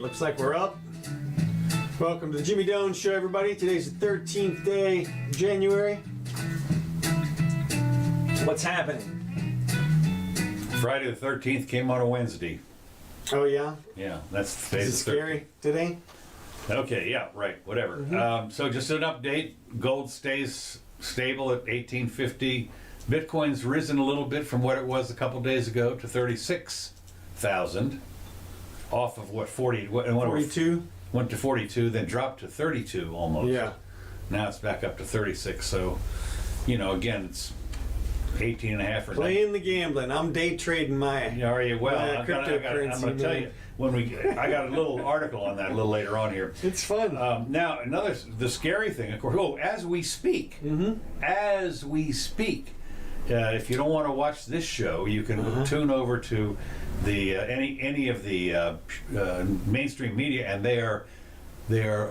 Looks like we're up. Welcome to the Jimmy Doane Show, everybody. Today's the 13th day of January. What's happening? Friday the 13th came on a Wednesday. Oh, yeah? Yeah, that's the Is it scary today? Okay, yeah, right, whatever. Mm-hmm. So just an update. Gold stays stable at 1850. Bitcoin's risen a little bit from what it was a couple days ago to 36,000. Off of what, 40? 42? Went to 42, then dropped to 32 almost. Yeah. Now it's back up to 36. So, again, it's 18 and a half or Playing the gambling. I'm day trading my Are you? Well, I'm cryptocurrency. going to tell you I got a little article on that a little later on here. It's fun. Now, the scary thing, of course. Oh, as we speak, if you don't want to watch this show, you can tune over to the any of the mainstream media, and they are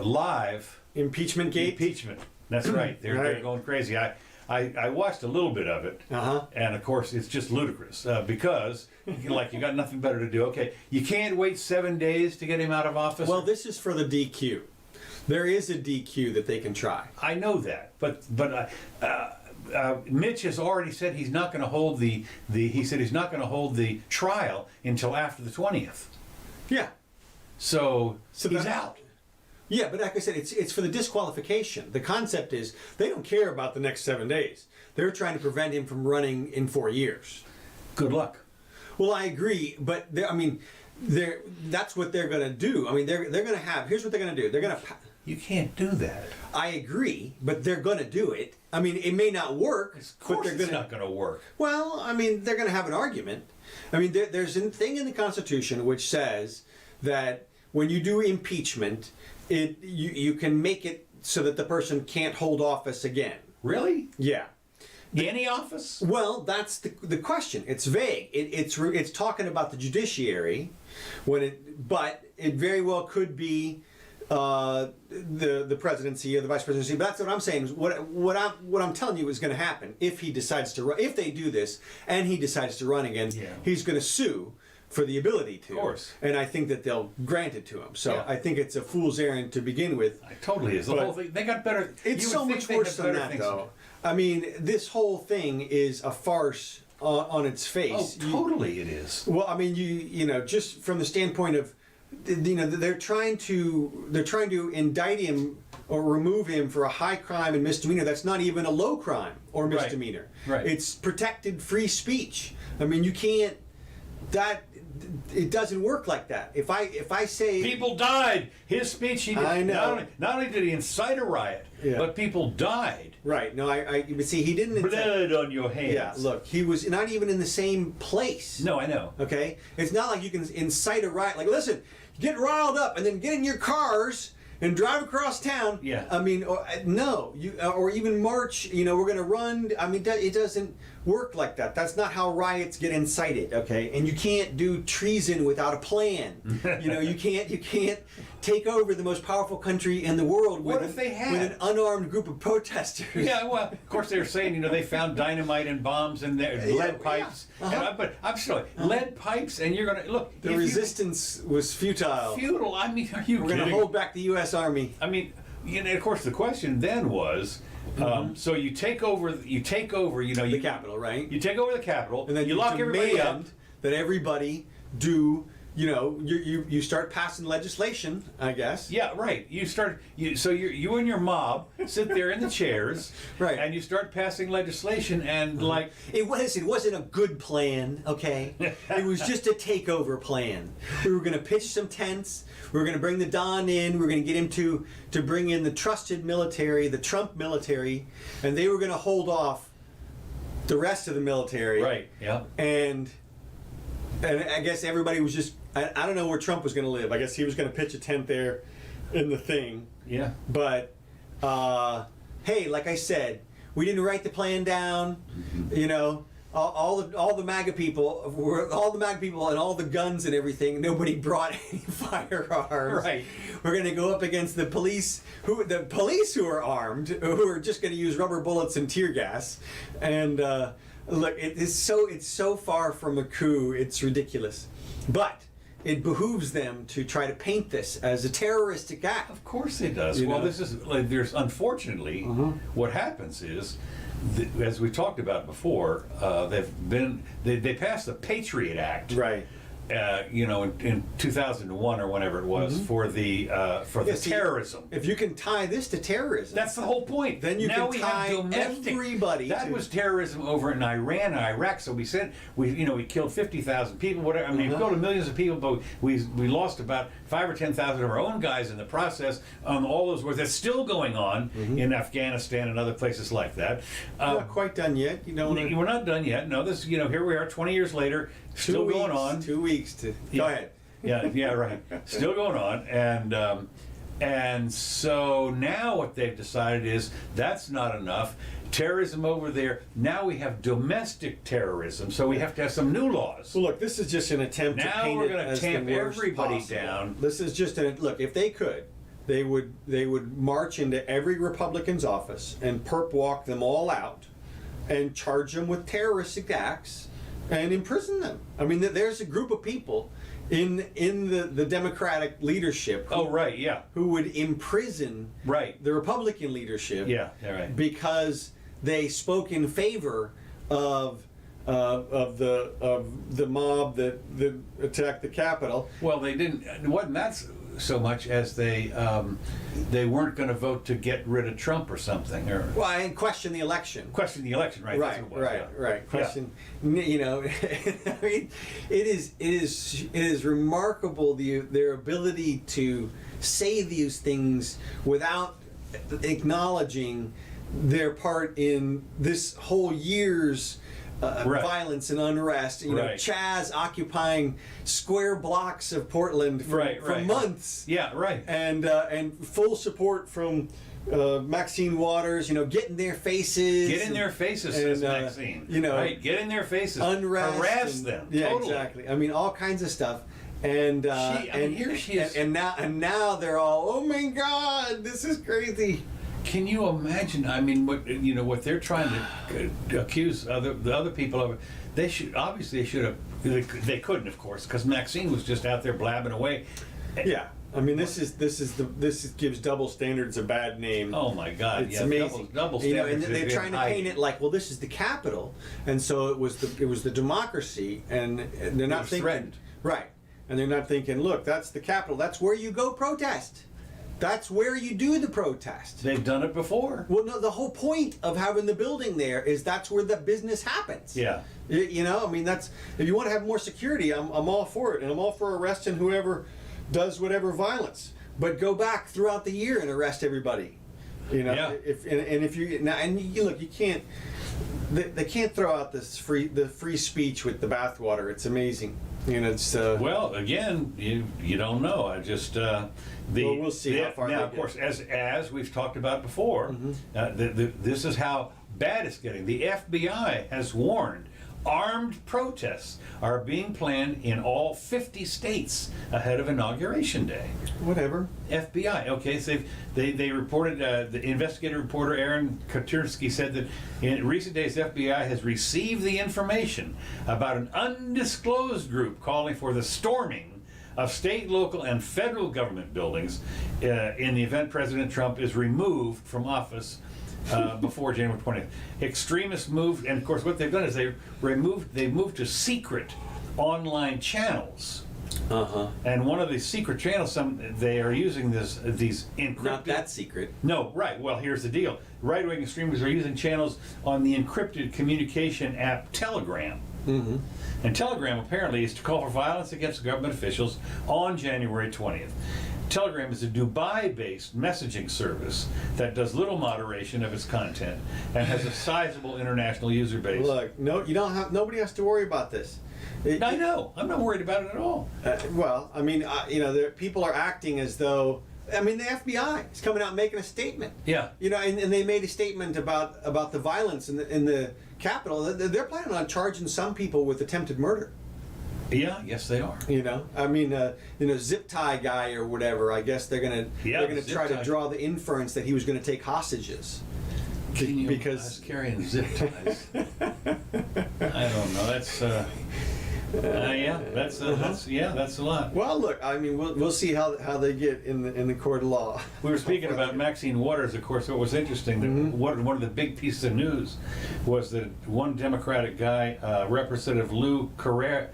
live. Impeachment gate. Impeachment. That's right. They're going crazy. I watched a little bit of it, and of course it's just ludicrous because you got nothing better to do. Okay, you can't wait 7 days to get him out of office. Well, this is for the DQ. There is a DQ that they can try. I know that, but Mitch has already said he's not going to hold the trial until after the 20th. Yeah. So he's out. Yeah, but like I said, it's for the disqualification. The concept is they don't care about the next 7 days. They're trying to prevent him from running in 4 years. Good luck. Well, I agree, but that's what they're going to do. I mean, they're going to have. Here's what they're going to do. They're going to. You can't do that. I agree, but they're going to do it. I mean, it may not work. Of course, it's not going to work. Well, I mean, they're going to have an argument. I mean, there's a thing in the Constitution which says that when you do impeachment, you can make it so that the person can't hold office again. Really? Yeah. Any office? Well, that's the question. It's vague. It's talking about the judiciary, but it very well could be the presidency or the vice presidency. But that's what I'm saying. What I'm telling you is going to happen if he decides to run. If they do this and he decides to run again, he's going to sue for the ability to. Of course. And I think that they'll grant it to him. So I think it's a fool's errand to begin with. It totally is. The whole thing. They got better. It's so much worse than that, though. I mean, this whole thing is a farce on its face. Oh, totally it is. Well, I mean, just from the standpoint of, they're trying to indict him or remove him for a high crime and misdemeanor. That's not even a low crime or misdemeanor. Right. It's protected free speech. I mean, you can't. It doesn't work like that. If I say people died, his speech. He did, I know. Not only did he incite a riot, but people died. Right. No, but see, he didn't. Blood on your hands. Yeah. Look, he was not even in the same place. No, I know. Okay. It's not like you can incite a riot. Like, listen, get riled up and then get in your cars and drive across town. Yeah. I mean, no, or even march. We're going to run. I mean, it doesn't work like that. That's not how riots get incited. Okay, and you can't do treason without a plan. You can't take over the most powerful country in the world with an unarmed group of protesters. Yeah. Well, of course they're saying they found dynamite and bombs and lead pipes. Yeah. But I'm sorry, lead pipes, and you're going to look. The resistance was futile. Futile. I mean, are you? We're going to hold back the U.S. Army. I mean, of course, the question then was, so you take over. The Capitol, right? You take over the Capitol, and then you lock everybody up. That everybody do. You start passing legislation, I guess. Yeah, right. You and your mob sit there in the chairs, right? And you start passing legislation, and it wasn't a good plan, okay? It was just a takeover plan. We were going to pitch some tents. We were going to bring the Don in. We were going to get him to bring in the trusted military, the Trump military, and they were going to hold off the rest of the military. Right. Yeah. And I guess everybody was just. I don't know where Trump was going to live. I guess he was going to pitch a tent there in the thing. Yeah. But, hey, like I said, we didn't write the plan down. All the MAGA people and all the guns and everything. Nobody brought any firearms. Right. We're going to go up against the police who are armed, who are just going to use rubber bullets and tear gas. And look, it's so far from a coup. It's ridiculous. But it behooves them to try to paint this as a terroristic act. Of course it does. You Well, know? this is like, there's unfortunately what happens is, as we talked about before, they passed the Patriot Act, Right. In 2001 or whenever it was for the See, terrorism. If you can tie this to terrorism, That's the whole point. Then you now can we tie have domestic. everybody That to- was terrorism over in Iran and Iraq. So we killed 50,000 people. Whatever. I mean, we killed millions of people, but we lost about 5 or 10,000 of our own guys in the process. All those wars that's still going on in Afghanistan and other places like that. not quite done yet. You know, We're not done yet. No, this. Here we are, 20 years later, still going on. 2 weeks to go ahead. Yeah, right. Still going on, and so now what they've decided is that's not enough. Terrorism over there. Now we have domestic terrorism, so we have to have some new laws. So look, this is just an attempt to Now paint we're it going as to tamp the worst everybody possible. down. This is just look. If they could, they would march into every Republican's office and perp walk them all out, and charge them with terroristic acts and imprison them. I mean, there's a group of people in the Democratic leadership who would imprison the Republican leadership because they spoke in favor of the mob that attacked the Capitol. Well, they didn't. It wasn't that so much as they weren't going to vote to get rid of Trump or something, or and question the election. Question the election, right? That's what it was, Right. Question. You know, I mean, it is remarkable their ability to say these things without acknowledging their part in this whole year's violence and unrest. You know, Chaz occupying square blocks of Portland for months. Yeah, right. And full support from Maxine Waters. You know, get in their faces. Get in their faces, says Maxine. You know, right? Get in their faces. Unrest. Harass them. Yeah, totally. exactly. I mean, all kinds of stuff. And here she is. And now they're all, oh my God, this is crazy. Can you imagine? I mean, what they're trying to accuse the other people of? They should have. They couldn't, of course, because Maxine was just out there blabbing away. Yeah, I mean, this gives double standards a bad name. Oh my God! It's amazing. Double you know, standards. and they're trying to paint it like, well, this is the Capitol, and so it was the democracy, and they're not thinking threatened. Right, and they're not thinking, look, that's the Capitol. That's where you go protest. That's where you do the protest. They've done it before. Well, no, the whole point of having the building there is that's where the business happens. Yeah. You know, I mean, that's, if you want to have more security, I'm all for it. And I'm all for arresting whoever does whatever violence. But go back throughout the year and arrest everybody. You know, if you, now, and you look, you can't, they can't throw out the free speech with the bathwater. It's amazing. You know, it's well, again, you don't know. I just well, we'll see how far. Now, of course, as we've talked about before, this is how bad it's getting. The FBI has warned armed protests are being planned in all 50 states ahead of Inauguration Day. Whatever. FBI. Okay, so they reported, the investigative reporter Aaron Katersky said that in recent days, FBI has received the information about an undisclosed group calling for the storming of state, local, and federal government buildings in the event President Trump is removed from office before January 20th. Extremists moved, and of course what they've done is they've moved to secret online channels. And one of the secret channels, they are using these encrypted. Not that secret. No, right. Well, here's the deal. Right-wing extremists are using channels on the encrypted communication app Telegram. And Telegram apparently is to call for violence against government officials on January 20th. Telegram is a Dubai-based messaging service that does little moderation of its content and has a sizable international user base. Look, no, you don't have. Nobody has to worry about this. I know. I'm not worried about it at all. Well, I mean, you know, people are acting as though. I mean, the FBI is coming out and making a statement. Yeah. You know, and they made a statement about the violence in the Capitol. They're planning on charging some people with attempted murder. Yeah, yes they are. You know, I mean, zip tie guy or whatever. I guess they're gonna try to draw the inference that he was going to take hostages. Because carrying zip ties. I don't know. That's. Yeah, that's a lot. Well, look, I mean, we'll see how they get in the court of law. We were speaking about Maxine Waters, of course. What was interesting, one of the big pieces of news was that one Democratic guy, Representative Lou Correa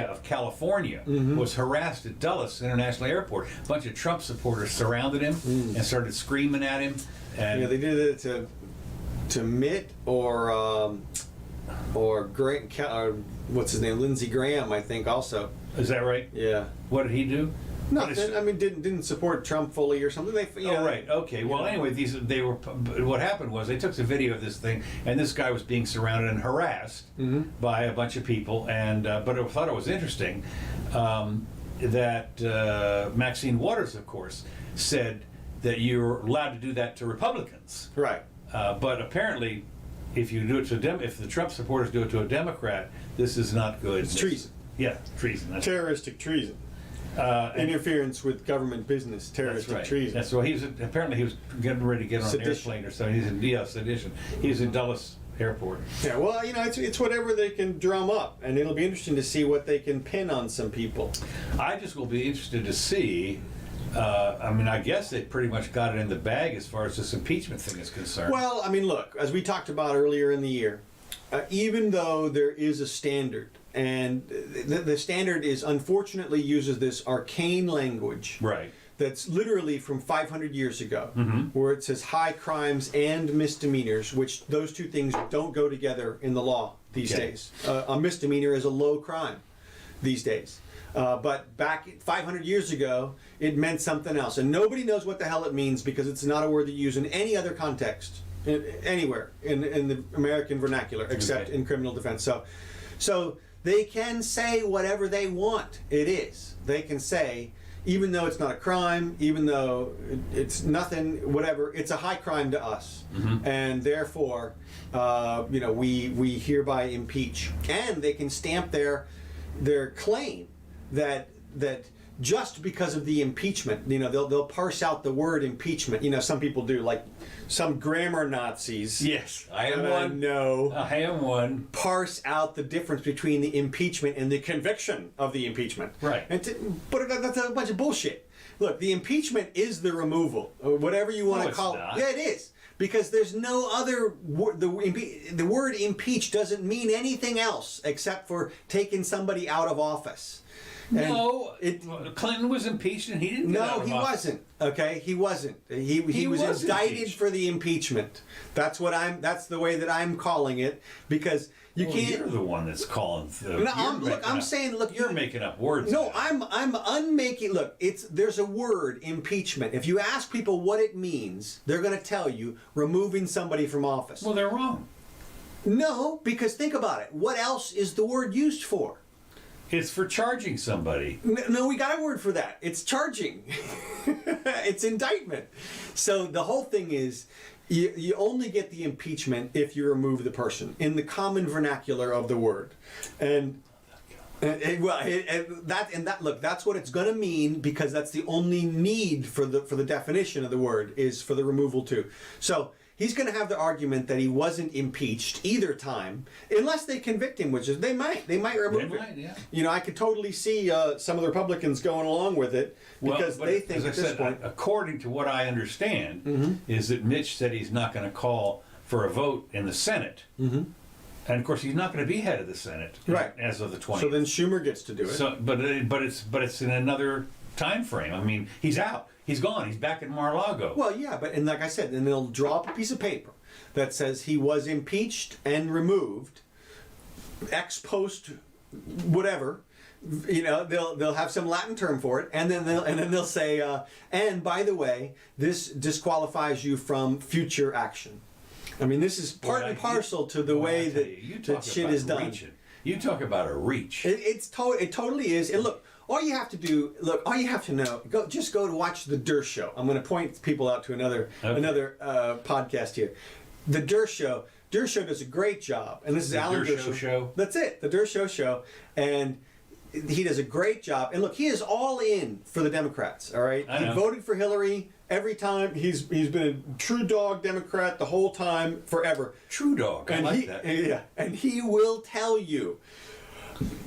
of California, was harassed at Dulles International Airport. A bunch of Trump supporters surrounded him and started screaming at him. And they did it to Mitt or Grant, what's his name, Lindsey Graham, I think, also. Is that right? Yeah. What did he do? Nothing. I mean, didn't support Trump fully or something. Right. Okay. Well, anyway, what happened was they took the video of this thing, and this guy was being surrounded and harassed by a bunch of people. And but I thought it was interesting that Maxine Waters, of course, said that you're allowed to do that to Republicans. Right. But apparently, if you do it to if the Trump supporters do it to a Democrat, this is not good. It's treason. Yeah, treason. That's terroristic treason. Interference with government business. Terroristic treason. That's right. Apparently he was getting ready to get on an airplane or something. He's in sedition. He's in Dulles Airport. Yeah. Well, it's whatever they can drum up, and it'll be interesting to see what they can pin on some people. I just will be interested to see. I mean, I guess they pretty much got it in the bag as far as this impeachment thing is concerned. Well, I mean, look, as we talked about earlier in the year, even though there is a standard, and the standard unfortunately uses this arcane language, right? That's literally from 500 years ago, where it says high crimes and misdemeanors, which those two things don't go together in the law these days. A misdemeanor is a low crime these days. But back 500 years ago, it meant something else. And nobody knows what the hell it means because it's not a word that you use in any other context, anywhere in the American vernacular, except in criminal defense. So they can say whatever they want. It is. They can say, even though it's not a crime, even though it's nothing, whatever, it's a high crime to us. And therefore, we hereby impeach. And they can stamp their claim that just because of the impeachment, they'll parse out the word impeachment. Some people do, like some grammar Nazis. Yes, I am one. No, I am one. Parse out the difference between the impeachment and the conviction of the impeachment. Right. But that's a bunch of bullshit. Look, the impeachment is the removal, or whatever you want to call it. Yeah, it is. Because there's no other word. The word impeach doesn't mean anything else except for taking somebody out of office. No, Clinton was impeached and he didn't. No, he wasn't. Okay, he wasn't. He was indicted impeached for the impeachment. That's the way that I'm calling it, because you can't. You're the one that's calling. I'm saying, look, you're making up words. No, I'm unmaking. Look, there's a word, impeachment. If you ask people what it means, they're going to tell you removing somebody from office. Well, they're wrong. No, because think about it. What else is the word used for? It's for charging somebody. No, we got a word for that. It's charging. It's indictment. So the whole thing is, you only get the impeachment if you remove the person in the common vernacular of the word, look, that's what it's going to mean, because that's the only need for the definition of the word is for the removal too. So he's going to have the argument that he wasn't impeached either time, unless they convict him, which is they might remove him. Yeah. I could totally see some of the Republicans going along with it because they think at this point. According to what I understand, is that Mitch said he's not going to call for a vote in the Senate, and of course he's not going to be head of the Senate as of the 20th. So then Schumer gets to do it. So, but it's in another time frame. I mean, he's out. He's gone. He's back in Mar-a-Lago. Well, yeah, and like I said, then they'll draw up a piece of paper that says he was impeached and removed, ex post, whatever. They'll have some Latin term for it, and then they'll say, and by the way, this disqualifies you from future action. I mean, this is part and parcel to the way that shit is done. You talk about a reach. It totally is. And look. All you have to know, just go to watch The Durst Show. I'm going to point people out to another podcast here. The Durst Show. Durst Show does a great job. And this is Alan Durst Show. That's it, The Durst Show. And he does a great job. And look, he is all in for the Democrats, all right? He voted for Hillary every time. He's been a true dog Democrat the whole time, forever. True dog, I like that. Yeah, and he will tell you,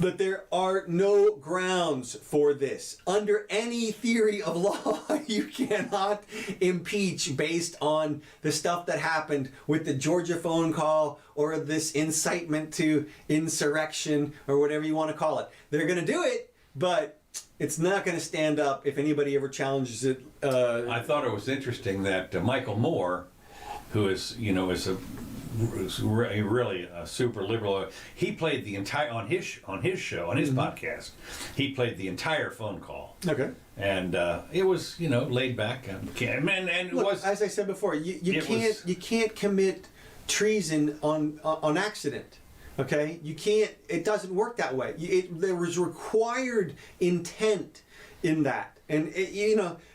that there are no grounds for this. Under any theory of law, you cannot impeach based on the stuff that happened with the Georgia phone call or this incitement to insurrection or whatever you want to call it. They're going to do it, but it's not going to stand up if anybody ever challenges it. I thought it was interesting that Michael Moore, who is really a super liberal. He played the entire on his show, on his podcast. He played the entire phone call. Okay. And it was laid back and it Look, was, as I said before, you can't commit treason on accident. Okay, you can't. It doesn't work that way. There was required intent in that, and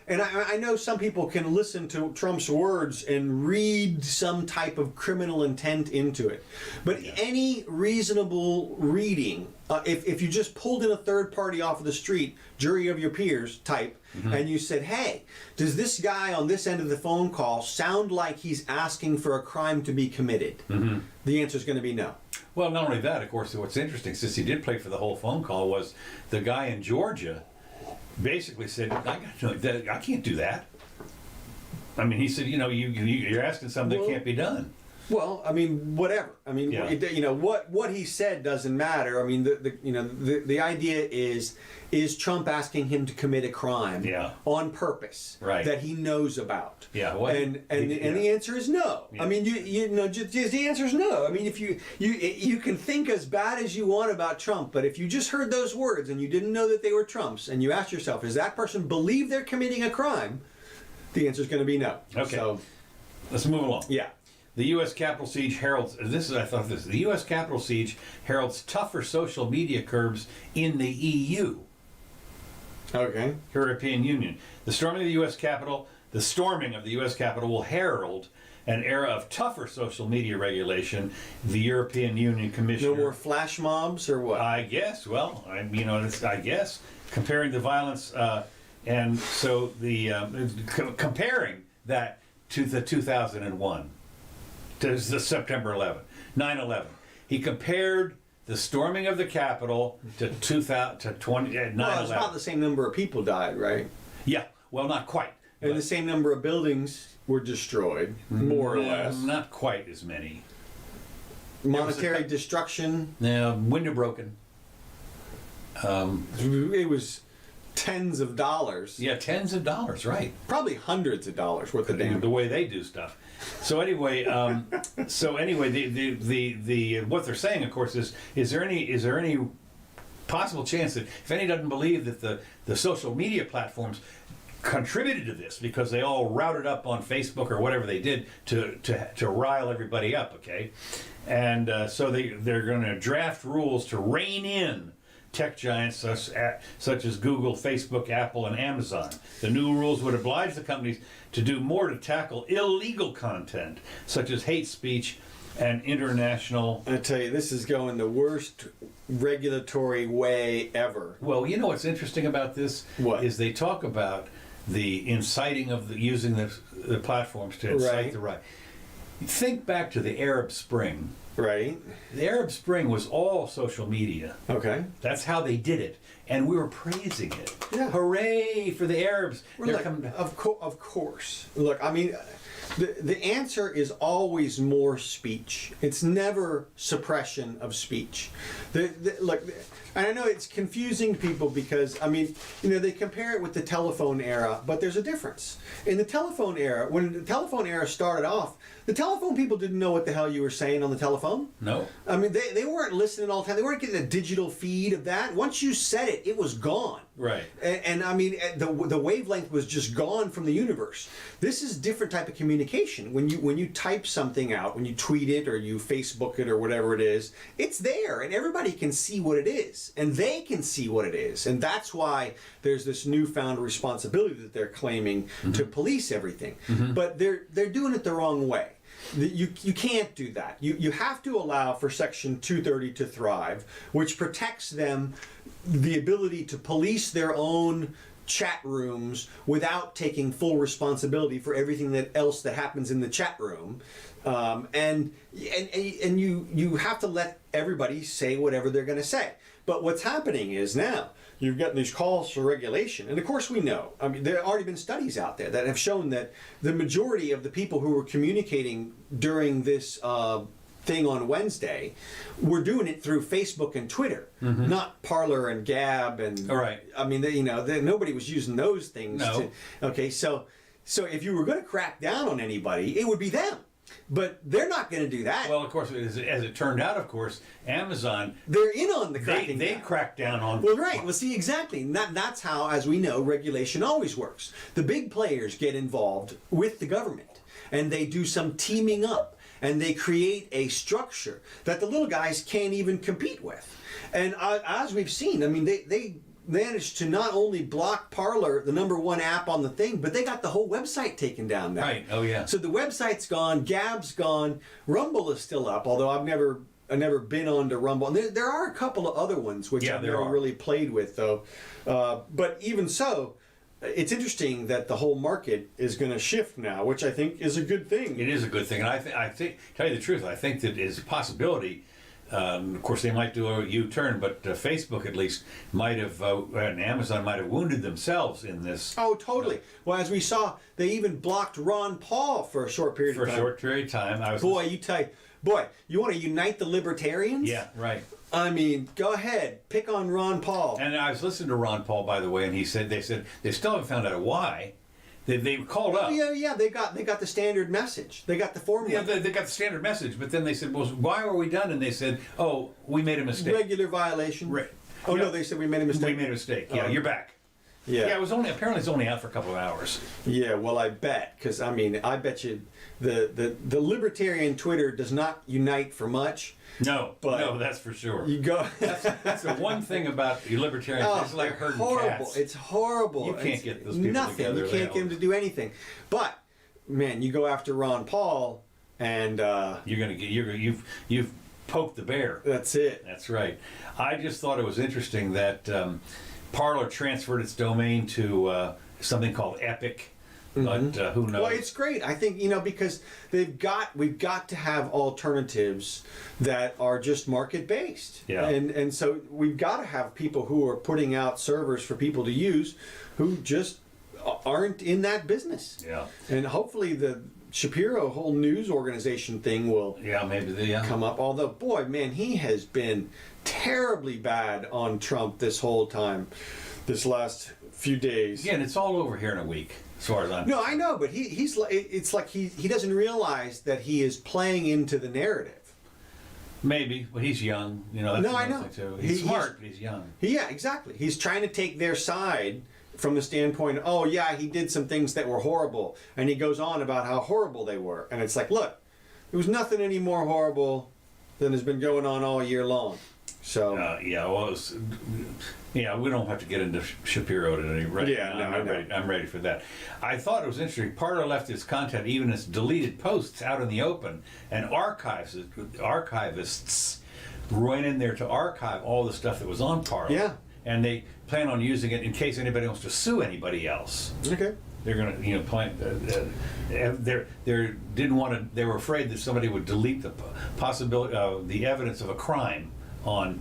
And I know some people can listen to Trump's words and read some type of criminal intent into it. But any reasonable reading, if you just pulled in a third party off of the street, jury of your peers type, and you said, hey, does this guy on this end of the phone call sound like he's asking for a crime to be committed? The answer is going to be no. Well, not only that, of course, what's interesting, since he did play for the whole phone call, was the guy in Georgia basically said, I can't do that. I mean, he said, you're asking something that can't be done. Well, I mean, whatever. I mean, what he said doesn't matter. I mean, the idea is Trump asking him to commit a crime on purpose that he knows about. Yeah. Well, and the answer is no. Yeah. I mean, just the answer is no. I mean, if you can think as bad as you want about Trump, but if you just heard those words and you didn't know that they were Trump's, and you ask yourself, does that person believe they're committing a crime? The answer is going to be no. Okay. So, let's move along. Yeah. The U.S. Capitol siege heralds. The U.S. Capitol siege heralds tougher social media curbs in the EU. Okay. European Union. The storming of the U.S. Capitol will herald an era of tougher social media regulation. The European Union Commissioner. No more flash mobs or what? I guess. Well, I guess comparing the violence and so the comparing that to the 2001. To the September 11, 9/11. He compared the storming of the Capitol to 9/11. Well, it's about the same number of people died, right? Yeah, well, not quite. And the same number of buildings were destroyed, more or less. Not quite as many. Monetary destruction. Yeah, window broken. It was tens of dollars. Yeah, tens of dollars, right? Probably hundreds of dollars worth of damage. The way they do stuff. So anyway, the what they're saying, of course, is there any possible chance that if any doesn't believe that the social media platforms contributed to this because they all routed up on Facebook or whatever they did to rile everybody up, okay? And so they're going to draft rules to rein in tech giants such as Google, Facebook, Apple, and Amazon. The new rules would oblige the companies to do more to tackle illegal content, such as hate speech and international... I tell you, this is going the worst regulatory way ever. Well, you know what's interesting about this? What? Is they talk about the inciting of using the platforms to incite the right. Think back to the Arab Spring. Right. The Arab Spring was all social media. Okay. That's how they did it. And we were praising it. Yeah. Hooray for the Arabs. Of course. Look, I mean, the answer is always more speech. It's never suppression of speech. Look, and I know it's confusing people because, I mean, they compare it with the telephone era, but there's a difference. In the telephone era, when the telephone era started off, the telephone people didn't know what the hell you were saying on the telephone. No. I mean, they weren't listening all the time. They weren't getting a digital feed of that. Once you said it, it was gone. Right. And I mean, the wavelength was just gone from the universe. This is a different type of communication. When you type something out, when you tweet it or you Facebook it or whatever it is, it's there and everybody can see what it is. And they can see what it is. And that's why there's this newfound responsibility that they're claiming to police everything. But they're doing it the wrong way. You can't do that. You have to allow for Section 230 to thrive, which protects them the ability to police their own chat rooms without taking full responsibility for everything else that happens in the chat room. And you have to let everybody say whatever they're going to say. But what's happening is now you've got these calls for regulation. And of course we know, I mean, there have already been studies out there that have shown that the majority of the people who were communicating during this thing on Wednesday were doing it through Facebook and Twitter, not Parler and Gab and. All right. I mean, nobody was using those things. No. Okay, so if you were going to crack down on anybody, it would be them. But they're not going to do that. Well, of course, as it turned out, of course, Amazon, they're in on the cracking they down. cracked down on. Well, right. Well, see, exactly. That's how, as we know, regulation always works. The big players get involved with the government, and they do some teaming up, and they create a structure that the little guys can't even compete with. And as we've seen, I mean, they managed to not only block Parler, the #1 app on the thing, but they got the whole website taken down now. Right. Oh yeah. So the website's gone, Gab's gone, Rumble is still up, although I've never been on to Rumble. And there are a couple of other ones which I've never really played with though. But even so, it's interesting that the whole market is going to shift now, which I think is a good thing. It is a good thing, and I think, tell you the truth, I think that is a possibility. Of course, they might do a U-turn, but Facebook at least might have, and Amazon might have wounded themselves in this. Oh, totally. Well, as we saw, they even blocked Ron Paul for a short period of time. For a short period of time. Boy, you want to unite the libertarians? Yeah, right. I mean, go ahead, pick on Ron Paul. And I was listening to Ron Paul, by the way, and they said they still haven't found out why. They called up. Yeah. They got the standard message. They got the formula. Yeah, they got the standard message, but then they said, "Well, why were we done?" And they said, "Oh, we made a mistake." Regular violation. Right. Oh Yep. no, they said we made a mistake. We made a mistake. Yeah, you're back. Yeah. It was apparently it's only out for a couple of hours. Yeah. Well, I bet, because I mean, I bet you the libertarian Twitter does not unite for much. No, that's for sure. You go. That's the one thing about the libertarians. Oh, it's like herding horrible. cats. It's horrible. You can't get those people nothing. together. You can't get them to do anything. But man, you go after Ron Paul, and you've poked the bear. that's it. That's right. I just thought it was interesting that Parler transferred its domain to something called Epic. But who knows? Well, it's great. I think, because we've got to have alternatives that are just market based. Yeah. And so we've got to have people who are putting out servers for people to use who just aren't in that business. Yeah. And hopefully the Shapiro whole news organization thing will come up. Although, boy, man, he has been terribly bad on Trump this whole time, this last few days. Yeah, and it's all over here in a week, as far as I'm No, I know, but it's like he doesn't realize that he is playing into the narrative. Maybe, but he's young. That's No, I another know. thing, too. He's smart, but he's young. Yeah, exactly. He's trying to take their side from the standpoint, oh yeah, he did some things that were horrible, and he goes on about how horrible they were, and it's like, look, there was nothing any more horrible than has been going on all year long. So we don't have to get into Shapiro today, right? Yeah, now. no, I'm ready for that. I thought it was interesting. Parler left its content, even its deleted posts, out in the open, and archivists went in there to archive all the stuff that was on Parler. Yeah. And they plan on using it in case anybody wants to sue anybody else. okay. They're going to, plan. They were afraid that somebody would delete the possibility, the evidence of a crime on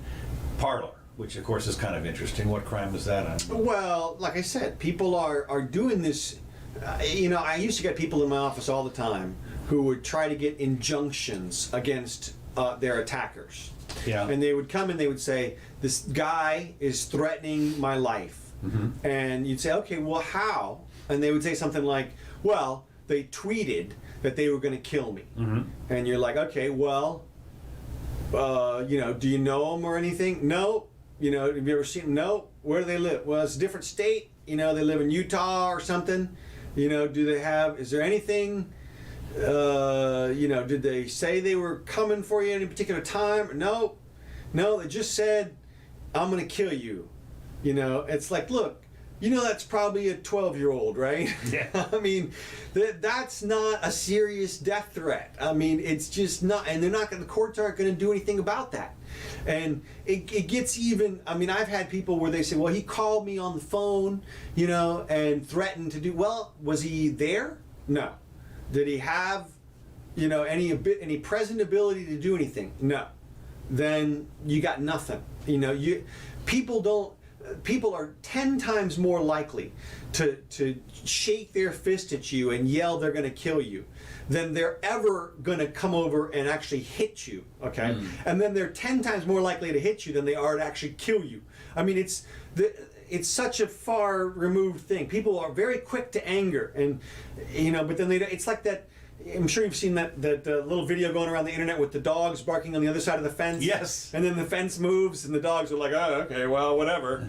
Parler, which of course is kind of interesting. What crime was that on? Well, like I said, people are doing this. I used to get people in my office all the time who would try to get injunctions against their attackers. Yeah. And they would come and they would say, this guy is threatening my life. Mm-hmm. And you'd say, okay, well, how? And they would say something like, well, they tweeted that they were going to kill me. Mm-hmm. And you're like, okay, well, do you know them or anything? No. Have you ever seen them? No. Where do they live? Well, it's a different state. They live in Utah or something. Is there anything, did they say they were coming for you at any particular time? No, they just said, I'm going to kill you. It's like, look, that's probably a 12-year-old, right? Yeah. I mean, that's not a serious death threat. I mean, it's just not, and the courts aren't going to do anything about that. And it gets even, I've had people where they say, well, he called me on the phone, and threatened to do, well, was he there? No. Did he have, any present ability to do anything? No. then you got nothing. You know, people are 10 times more likely to shake their fist at you and yell they're going to kill you than they're ever going to come over and actually hit you, okay? And then they're 10 times more likely to hit you than they are to actually kill you. I mean, it's such a far removed thing. People are very quick to anger, and you know, but then it's like that. I'm sure you've seen that little video going around the internet with the dogs barking on the other side of the fence. Yes. And then the fence moves, and the dogs are like, "Oh, okay, well, whatever."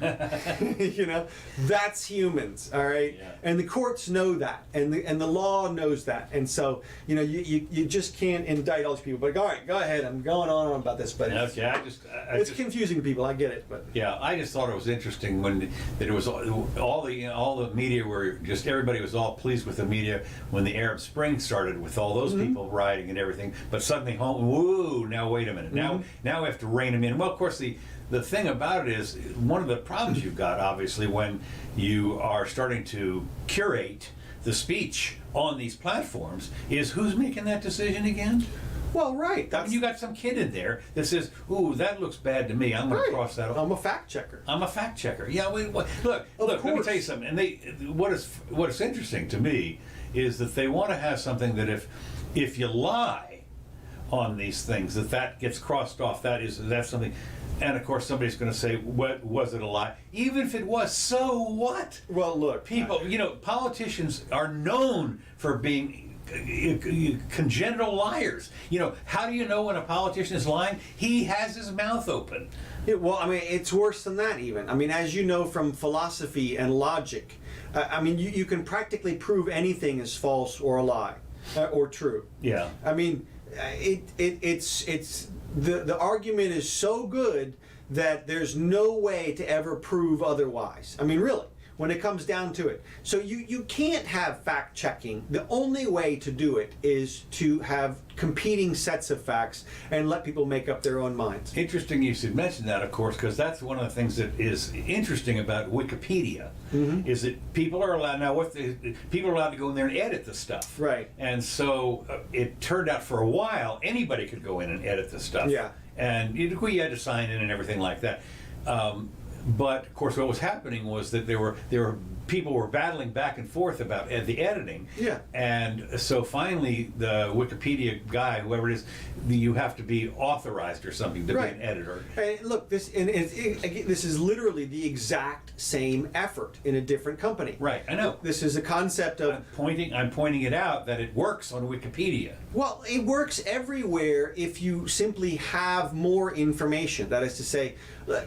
You know, that's humans, all right. Yeah. And the courts know that, and the law knows that, and so you know, you just can't indict all these people. But all right, go ahead. I'm going on about this, but Okay, it's confusing to people. I get it, but yeah, I just thought it was interesting when that it was all the media were just everybody was all pleased with the media when the Arab Spring started with all those people rioting and everything. But suddenly, woo! Now wait a minute. Now we have to rein them in. Well, of course the thing about it is one of the problems you've got obviously when you are starting to curate the speech on these platforms is who's making that decision again? well, right. I mean, you got some kid in there that says, "Ooh, that looks bad to me. I'm going to cross that off." I'm a fact checker. I'm a fact checker. Yeah, look. Let me tell you something. And what is interesting to me is that they want to have something that if you lie on these things, that gets crossed off. That's something. And of course, somebody's going to say, "What was it a lie?" Even if it was, so what? Well, look, People, politicians are known for being congenital liars. How do you know when a politician is lying? He has his mouth open. well, I mean, it's worse than that even. I mean, as you know from philosophy and logic, I mean, you can practically prove anything is false or a lie or true. Yeah. I mean, it's the argument is so good that there's no way to ever prove otherwise. I mean, really, when it comes down to it. So you can't have fact checking. The only way to do it is to have competing sets of facts and let people make up their own minds. Interesting you should mention that, of course, because that's one of the things that is interesting about Wikipedia, is that people are allowed, people are allowed to go in there and edit the stuff. Right. And so it turned out for a while, anybody could go in and edit the stuff. Yeah. And you had to sign in and everything like that. But of course, what was happening was that there were people were battling back and forth about the editing. Yeah. And so finally, the Wikipedia guy, whoever it is, you have to be authorized or something to be an editor. Hey, look, this is literally the exact same effort in a different company. Right. I know. This is a concept of I'm pointing it out that it works on Wikipedia. Well, it works everywhere if you simply have more information. That is to say,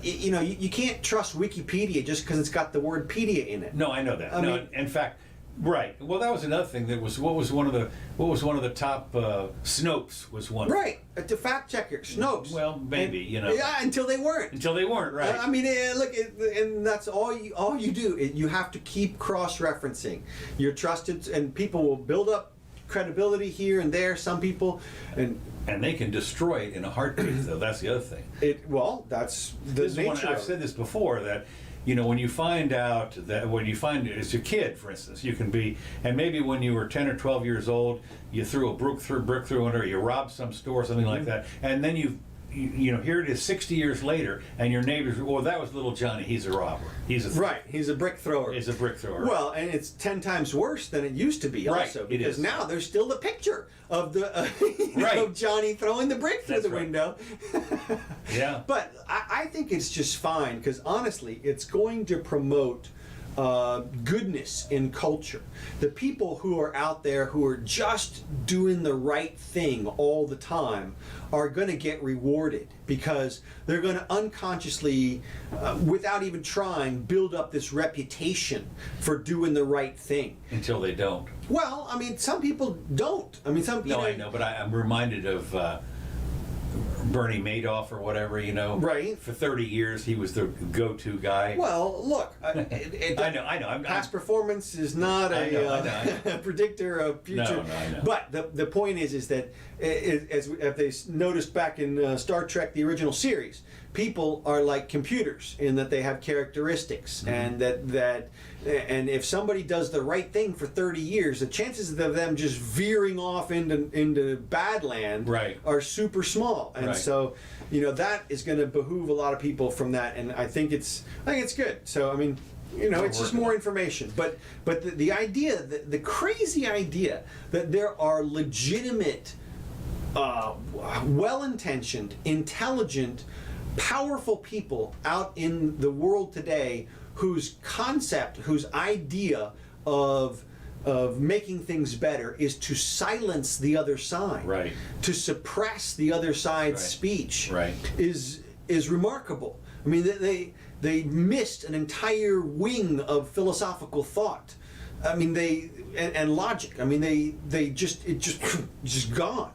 you can't trust Wikipedia just because it's got the word pedia in it. No, I know that. I mean, in fact, right. Well, that was another thing. What was one of the top Snopes was one. Right, the fact checker, Snopes. Well, maybe Yeah, until they weren't. Until they weren't, right? I mean, look, and that's all you do. You have to keep cross-referencing. You're trusted, and people will build up credibility here and there. Some people, and they can destroy it in a heartbeat. Though that's the other thing. That's the nature. I've said this before that. When you find out as a kid, for instance, you can be, and maybe when you were 10 or 12 years old, you threw a brick through under, you robbed some store, something like that, and then here it is 60 years later, and your neighbors, that was little Johnny, he's a robber. He's a brick thrower. He's a brick thrower. Well, and it's 10 times worse than it used to be also, because now there's still the picture of the of Johnny throwing the brick through the window. Yeah. But I think it's just fine, because honestly, it's going to promote goodness in culture. The people who are out there who are just doing the right thing all the time are going to get rewarded, because they're going to unconsciously, without even trying, build up this reputation for doing the right thing. Until they don't. Well, I mean, some people don't. I mean, some. I know, but I'm reminded of Bernie Madoff or whatever, Right. For 30 years, he was the go-to guy. Well, look, I know. Past performance is not a predictor of future. No, I know. But the point is that, as they noticed back in Star Trek, the original series, people are like computers in that they have characteristics, and and if somebody does the right thing for 30 years, the chances of them just veering off into bad land are super small. And so, that is going to behoove a lot of people from that, and I think it's good. So I mean, it's just more information. But the idea, the crazy idea that there are legitimate, well-intentioned, intelligent, powerful people out in the world today whose idea of making things better is to silence the other side, to suppress the other side's speech, is remarkable. I mean, they missed an entire wing of philosophical thought. I mean, and logic. I mean, it's just gone.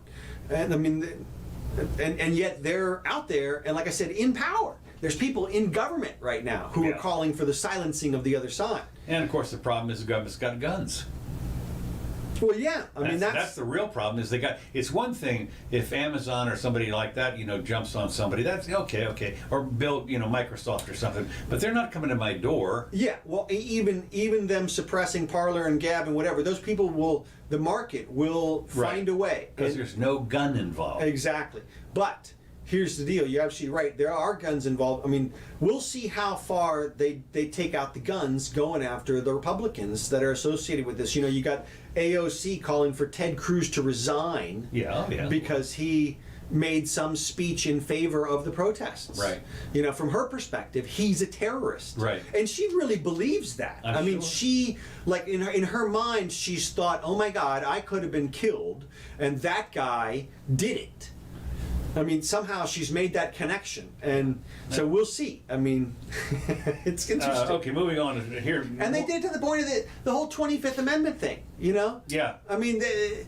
And I mean, and yet they're out there, and like I said, in power. There's people in government right now who are calling for the silencing of the other side. And of course, the problem is the government's got guns. Well, yeah, I mean that's the real problem. Is they got? It's one thing if Amazon or somebody like that, jumps on somebody. That's okay, or build, Microsoft or something. But they're not coming to my door. Yeah, well, even them suppressing Parler and Gab and whatever, those people the market will find a way because there's no gun involved. Exactly, but. Here's the deal. You're absolutely right. There are guns involved. I mean, we'll see how far they take out the guns going after the Republicans that are associated with this. You got AOC calling for Ted Cruz to resign because he made some speech in favor of the protests. Right. From her perspective, he's a terrorist. Right. And she really believes that. I mean, she, like, in her mind, she's thought, oh my God, I could have been killed, and that guy did it. I mean, somehow she's made that connection, and so we'll see. I mean, it's interesting. Okay, moving on here. And they did to the point of the whole 25th Amendment thing, Yeah. I mean, it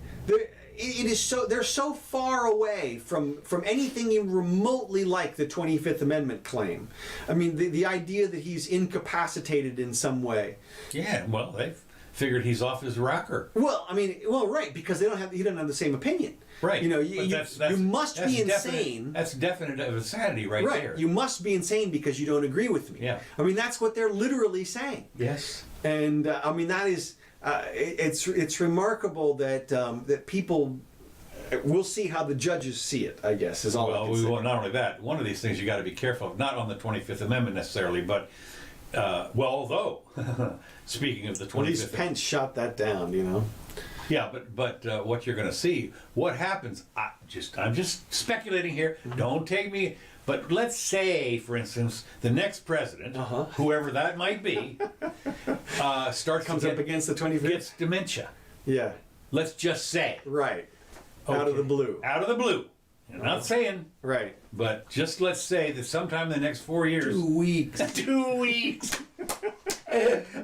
is so, they're so far away from anything even remotely like the 25th Amendment claim. I mean, the idea that he's incapacitated in some way. Yeah, well, they've figured he's off his rocker. Well, I mean, right, because he doesn't have the same opinion. Right. You must be insane. That's definite insanity right there. You must be insane because you don't agree with me. Yeah. I mean, that's what they're literally saying. Yes. And I mean, that is, it's remarkable that people. We'll see how the judges see it, I guess, is all I can say. Well, not only that, one of these things you got to be careful of, not on the 25th Amendment necessarily, but, although, speaking of the 25th... Well, at least Pence shot that down, Yeah, but what you're going to see, what happens, I'm just speculating here, don't take me, but let's say, for instance, the next president, whoever that might be, comes up against the 25th? Gets dementia. Yeah. Let's just say. Right. Okay. Out of the blue. Out of the blue. I'm not saying. Right. But just let's say that sometime in the next 4 years. 2 weeks. 2 weeks.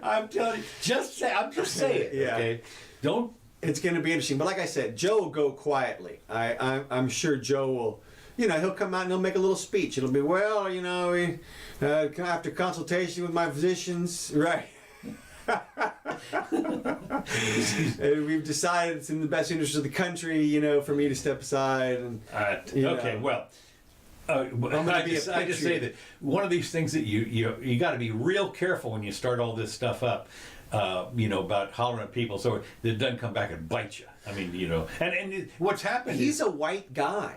I'm telling you. I'm just saying. Yeah. Okay. Don't. It's going to be interesting. But like I said, Joe will go quietly. I'm sure Joe will, he'll come out and he'll make a little speech. It'll be, well, after consultation with my physicians, right. We've decided it's in the best interest of the country, for me to step aside. And okay, well, I just say that one of these things that you got to be real careful when you start all this stuff up. About hollering at people, so it doesn't come back and bite you. I mean, and what's happened? He's a white guy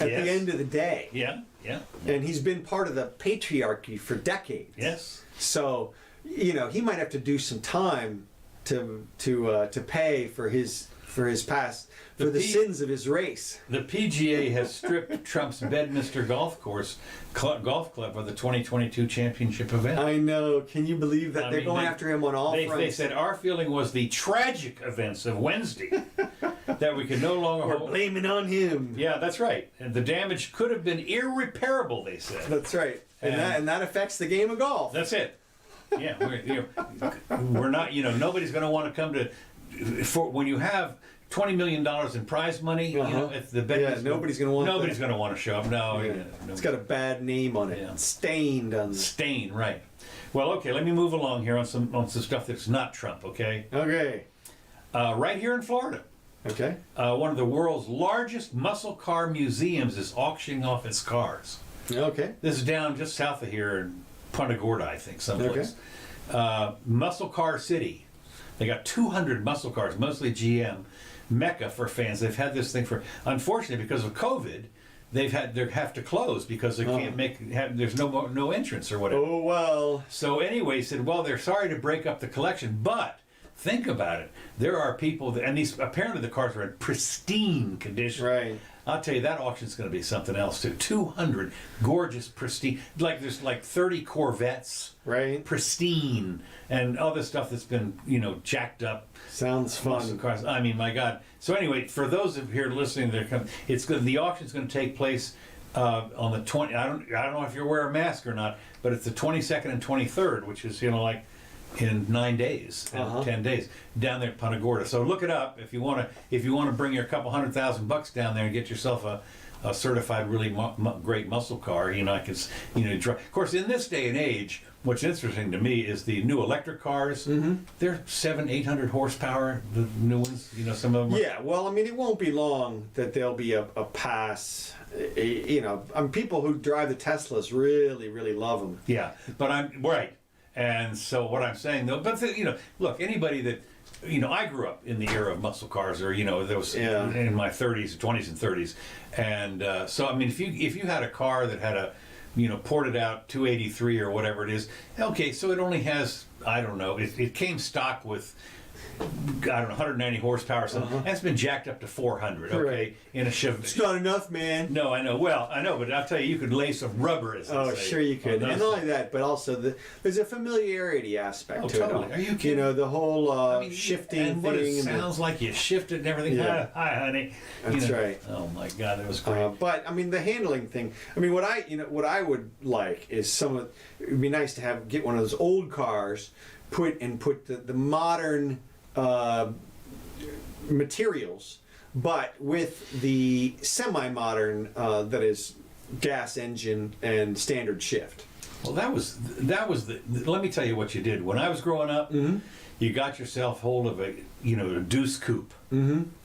at the end of the day. Yeah. And he's been part of the patriarchy for decades. Yes. So, he might have to do some time to pay for his past, for the sins of his race. The PGA has stripped Trump's Bedminster Golf Club of the 2022 championship event. I know. Can you believe that? They're going after him on all fronts. They said our feeling was the tragic events of Wednesday that we could no longer We're blaming on him. Yeah, that's right. And the damage could have been irreparable, they said. That's right. And that affects the game of golf. That's it. Yeah, we're not. Nobody's going to want to come to when you have $20 million in prize money. If the bet nobody's going to want. Nobody's going to want to show up. No, it's got a bad name on it. Yeah. Stained on. Stain, right? Well, okay. Let me move along here on some stuff that's not Trump. Okay. Okay. Right here in Florida. Okay. One of the world's largest muscle car museums is auctioning off its cars. Okay. This is down just south of here in Punta Gorda, I think, someplace. Muscle Car City. They got 200 muscle cars, mostly GM, mecca for fans. They've had this thing for, unfortunately, because of COVID, they have to close because they can't there's no entrance or whatever. Oh, well. So anyway, he said, well, they're sorry to break up the collection, but think about it. There are people that, and these, apparently the cars are in pristine condition. Right. I'll tell you, that auction's going to be something else too. 200 gorgeous, pristine, like there's like 30 Corvettes, Right. pristine, and other stuff that's been, jacked up. Sounds fun. Cars. I mean, my God. So anyway, for those of you here listening, the auction's going to take place on the 20. I don't know if you're wearing a mask or not, but it's the 22nd and 23rd, which is like in 9 days, 10 days down there at Punta Gorda. So look it up if you want to bring your couple $100,000 down there and get yourself a certified really great muscle car. I can of course in this day and age, what's interesting to me is the new electric cars. They're 700-800 horsepower. The new ones, some of them. Yeah, well, I mean, it won't be long that there'll be a pass. People who drive the Teslas really, really love them. Yeah, but I'm right. And so what I'm saying though, but look, anybody that, I grew up in the era of muscle cars, or there was in my 30s, 20s, and 30s, and so I mean, if you had a car that had a, ported out 283 or whatever it is, okay, so it only has, I don't know, it came stock with, I don't know, 190 horsepower or something. That's been jacked up to 400, okay, Right. in a Chevy. It's not enough, man. No, I know. Well, I know, but I'll tell you could lay some rubber, as they Oh, say, sure you could. on And those. not only that, but also there's a familiarity aspect to Totally. it. Are you kidding? The whole I mean, shifting and thing. what it and sounds like you shifted and everything. Yeah. Hi, honey. That's right. Oh my God, that was great. But I mean, the handling thing. I mean, what I would like is it would be nice to get one of those old cars, put the modern materials, but with the semi-modern that is gas engine and standard shift. Well, that was the. Let me tell you what you did when I was growing up. You got yourself hold of a Deuce coupe,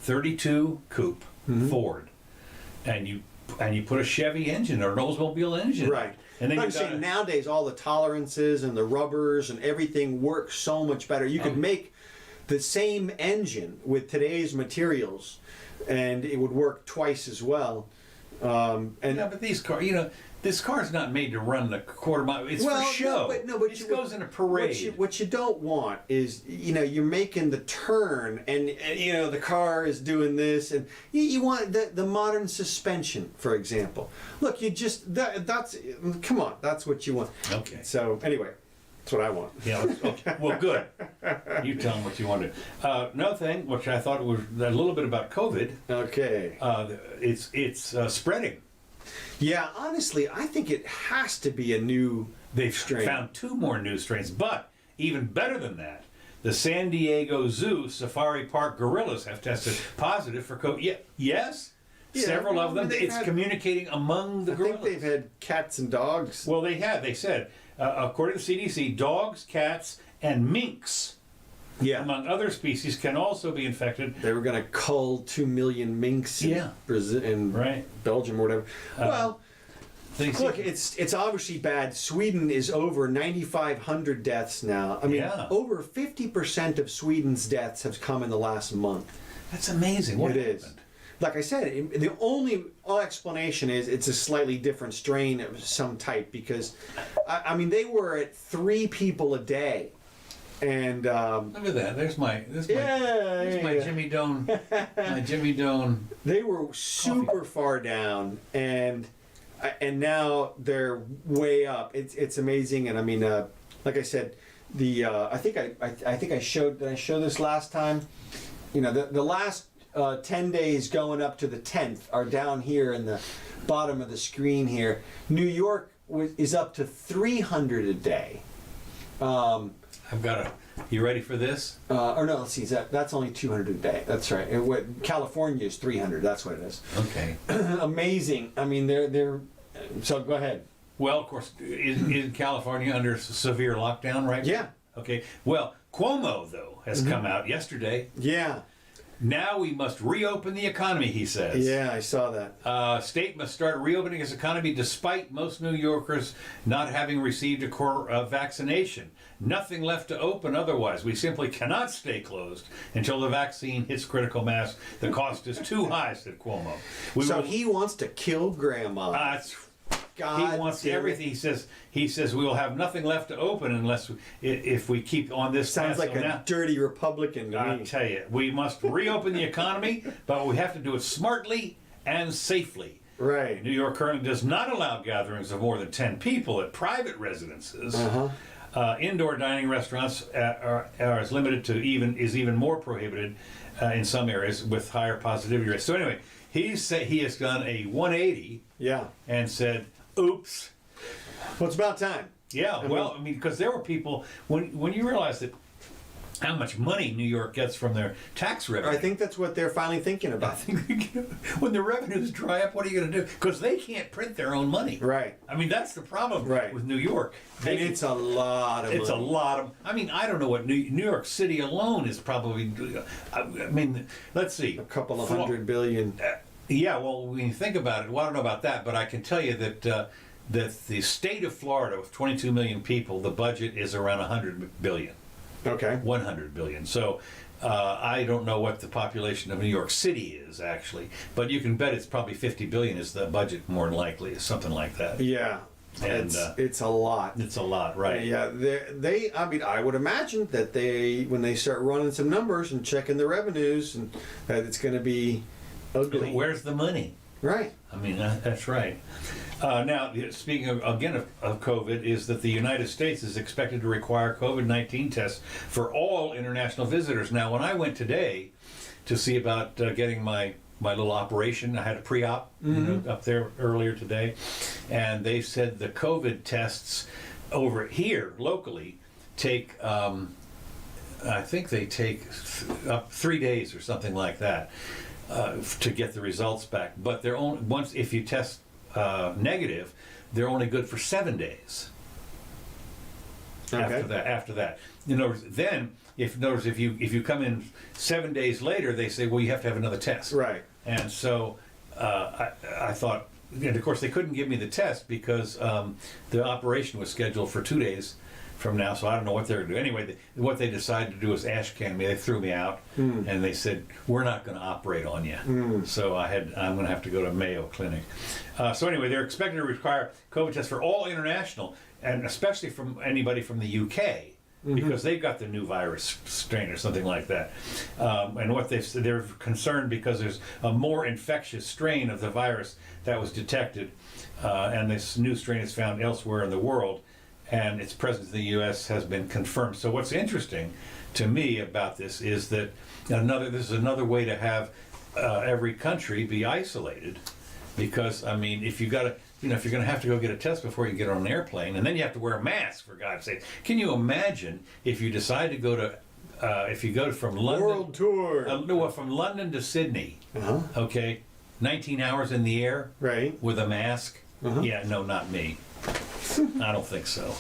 32 coupe Ford, and you put a Chevy engine or an Oldsmobile engine, Right. And then I'm saying nowadays all the tolerances and the rubbers and everything works so much better. You could make the same engine with today's materials, and it would work twice as well. but these cars, this car's not made to run the quarter mile. It's for show. But it goes in a parade. What you don't want is, you're making the turn, and the car is doing this, and you want the modern suspension, for example. Look, that's come on, that's what you want. Okay. So anyway. That's what I want. Yeah. Okay. Well, good. You tell them what you want to. Another thing, which I thought was a little bit about COVID. Okay. It's spreading. Yeah, honestly, I think it has to be a new They've strain. found 2 more new strains, but even better than that, the San Diego Zoo Safari Park gorillas have tested positive for COVID. Yeah, yes. Yeah, several of them. they've It's had- communicating among the I gorillas. think they've had cats and dogs. Well, they have. They said, according to CDC, dogs, cats, and minks, Yeah. among other species, can also be infected. They were going to cull 2 million minks in Yeah. Brazil, in Right. Belgium or whatever. Well, They look, see- it's obviously bad. Sweden is over 9,500 deaths now. I mean, Yeah. over 50% of Sweden's deaths have come in the last month. That's amazing. What It is. happened? Like I said, the only explanation is it's a slightly different strain of some type, because, I mean, they were at 3 people a day. And Look at that. There's my yeah. Jimmy Doane. My Jimmy Doane. They were super far down, and now they're way up. It's amazing, and I mean, like I said, I think I showed. Did I show this last time? The last 10 days going up to the 10th are down here in the bottom of the screen here. New York is up to 300 a day. I've got a. You ready for this? Or no, let's see. That's only 200 a day. That's right. And California is 300. That's what it is. Okay. Amazing. I mean, they're. So go ahead. Well, of course, is California under severe lockdown right now? Yeah. Okay. Well, Cuomo though has come out yesterday. Yeah. Now we must reopen the economy, he says. Yeah, I saw that. State must start reopening its economy despite most New Yorkers not having received a vaccination. Nothing left to open otherwise. We simply cannot stay closed until the vaccine hits critical mass. The cost is too high, said Cuomo. He wants to kill Grandma. God, he wants everything. He says we will have nothing left to open unless if we keep on this path. Sounds like a dirty Republican to I me. tell you, we must reopen the economy, but we have to do it smartly and safely. Right. New York currently does not allow gatherings of more than 10 people at private residences. Indoor dining restaurants are as limited to even more prohibited in some areas with higher positivity rates. So anyway, he has done a 180. Yeah. And said, "Oops." Well, it's about time. Yeah. Well, I mean, because there were people when you realize that how much money New York gets from their tax revenue. I think that's what they're finally thinking about. When the revenues dry up, what are you going to do? Because they can't print their own money. Right. I mean, that's the problem with New York. And it's a lot of money. It's a lot of... I mean, I don't know what New York City alone is probably... I mean, let's see. A couple of $100 billion. Yeah, well, when you think about it, well, I don't know about that, but I can tell you that that the state of Florida, with 22 million people, the budget is around 100 billion. Okay. 100 billion. So I don't know what the population of New York City is, actually, but you can bet it's probably 50 billion is the budget, more than likely, something like that. Yeah. And it's a lot. It's a lot, right? Yeah, I mean, I would imagine that when they start running some numbers and checking the revenues, and that it's going to be ugly. Where's the money? Right. I mean, that's right. Now, speaking again of COVID, is that the United States is expected to require COVID-19 tests for all international visitors. Now, when I went today to see about getting my little operation, I had a pre-op up there earlier today, and they said the COVID tests over here locally take, I think they take up 3 days or something like that. To get the results back, but they're only if you test negative, they're only good for 7 days. Okay. After that, then if you come in 7 days later, they say, well, you have to have another test. Right. And so I thought, and of course they couldn't give me the test because the operation was scheduled for 2 days from now, so I don't know what they're going to do. Anyway, what they decided to do was ash can me. They threw me out, and they said, we're not going to operate on you. So I'm going to have to go to Mayo Clinic. So anyway, they're expected to require COVID tests for all international, and especially from anybody from the UK, because they've got the new virus strain or something like that. And what they're concerned because there's a more infectious strain of the virus that was detected, and this new strain is found elsewhere in the world, and its presence in the U.S. has been confirmed. So what's interesting to me about this is that this is another way to have every country be isolated, because I mean, if you're going to have to go get a test before you get on an airplane, and then you have to wear a mask, for God's sake. Can you imagine if you decide to go to from London world tour, from London to Sydney, Uh-huh. Okay, 19 hours in the air, right, with a mask? Uh-huh. Yeah, no, not me. I don't think so.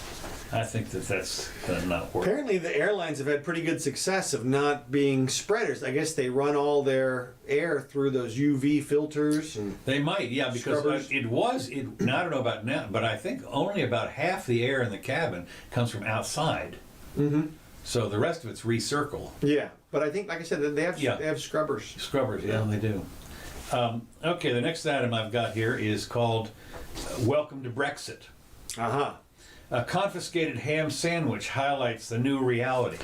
I think that's going to not work. Apparently the airlines have had pretty good success of not being spreaders. I guess they run all their air through those UV filters. And they might, yeah, because I don't know about now, but I think only about half the air in the cabin comes from outside. Mm-hmm. So the rest of it's recircle. Yeah, but I think, like I said, they have scrubbers. Scrubbers, yeah, they do. Okay, the next item I've got here is called Welcome to Brexit. Uh-huh. A confiscated ham sandwich highlights the new reality.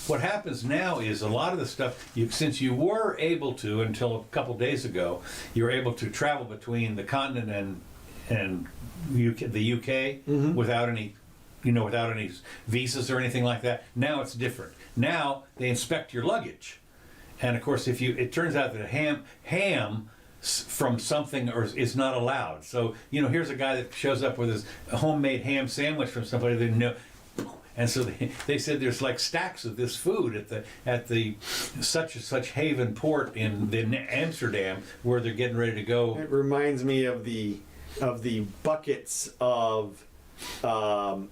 What happens now is a lot of the stuff, since you were able to, until a couple days ago, you were able to travel between the continent and the UK without any visas or anything like that. Now it's different. Now they inspect your luggage. And of course, it turns out that ham from something is not allowed. So, here's a guy that shows up with his homemade ham sandwich from somebody they didn't know. And so they said there's like stacks of this food at the such and such Haven port in Amsterdam, where they're getting ready to go. It reminds me of the buckets of hand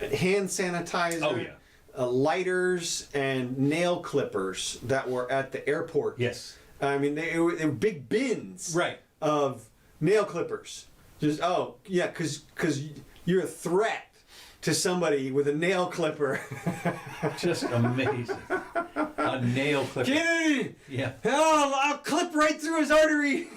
sanitizer. Oh, yeah. lighters and nail clippers that were at the airport. Yes. I mean, they were big bins. Right. Of nail clippers. Just because you're a threat to somebody with a nail clipper. Just amazing. A nail clipper. Kennedy! Yeah. Oh, I'll clip right through his artery.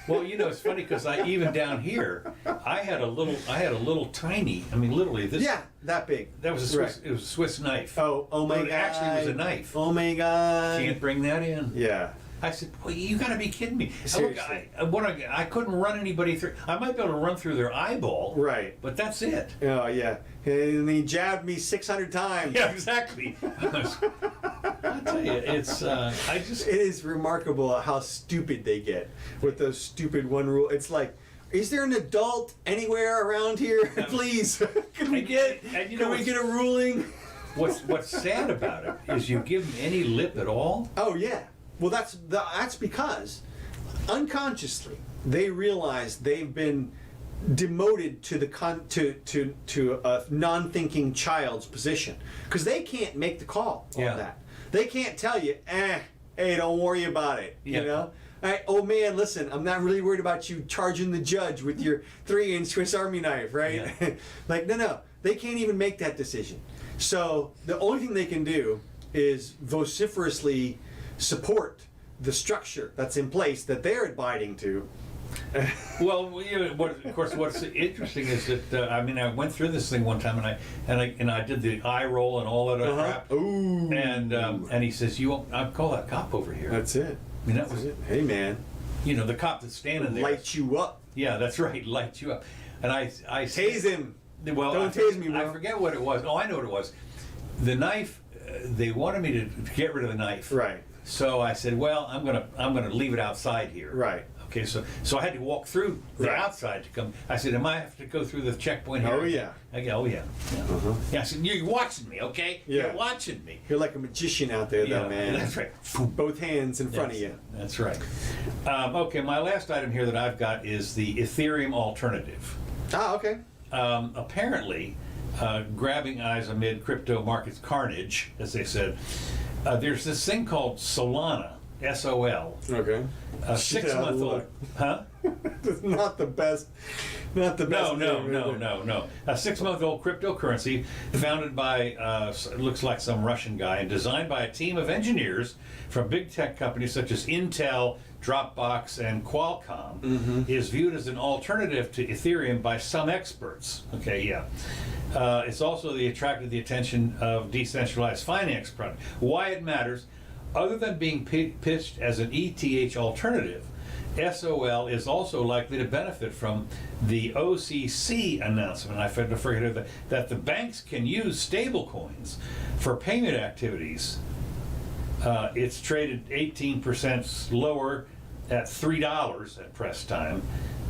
Well, it's funny because even down here, I had a little tiny. I mean, literally this. Yeah, that big. That was a Swiss. Right. It was a Swiss knife. Oh my But God! it actually was a knife. Oh my God! Can't bring that in. Yeah. I said, well, you got to be kidding me. Seriously. Look, I couldn't run anybody through. I might be able to run through their eyeball. Right. But that's it. Oh, yeah. And he jabbed me 600 times. Yeah, exactly. I tell you, it's, It is remarkable how stupid they get with those stupid one rule. It's like, is there an adult anywhere around here? Please. Can we get a ruling? What's sad about it is you give them any lip at all. Oh, yeah. Well, that's because unconsciously they realize they've been demoted to to a non-thinking child's position because they can't make the call on that. They can't tell you, hey, don't worry about it. Yeah. You know, all right, oh man, listen, I'm not really worried about you charging the judge with your 3-inch Swiss Army knife, right? Yeah. Like, no, they can't even make that decision. So the only thing they can do is vociferously support the structure that's in place that they're abiding to. Well, of course, what's interesting is that I went through this thing one time, and I did the eye roll and all that other crap. Ooh. And he says, I'll call that cop over here. That's it. I mean, that was it. Hey, man. The cop that's standing there. Light you up. Yeah, that's right. Light you up. And I tase him. Well, don't tase me, bro. I forget what it was. Oh, I know what it was. The knife. They wanted me to get rid of the knife. Right. So I said, well, I'm gonna leave it outside here. Right. Okay, so I had to walk through the outside to come. I said, am I have to go through the checkpoint here? Oh yeah. Oh yeah. Yeah. Yeah. I said, you're watching me, okay? Yeah. You're watching me. You're like a magician out there, though, man. That's right. Both hands in front of you. That's right. Okay, my last item here that I've got is the Ethereum alternative. Ah, okay. Apparently, grabbing eyes amid crypto markets carnage, as they said, there's this thing called Solana, S-O-L. Okay. A 6-month-old. Huh? It's not the best. Not the best. No. A 6-month-old cryptocurrency founded by, looks like some Russian guy, and designed by a team of engineers from big tech companies such as Intel, Dropbox, and Qualcomm, is viewed as an alternative to Ethereum by some experts. Okay, yeah. It's also attracted the attention of decentralized finance product. Why it matters, other than being pitched as an ETH alternative, SOL is also likely to benefit from the OCC announcement. I forget that the banks can use stablecoins for payment activities. It's traded 18% lower at $3 at press time,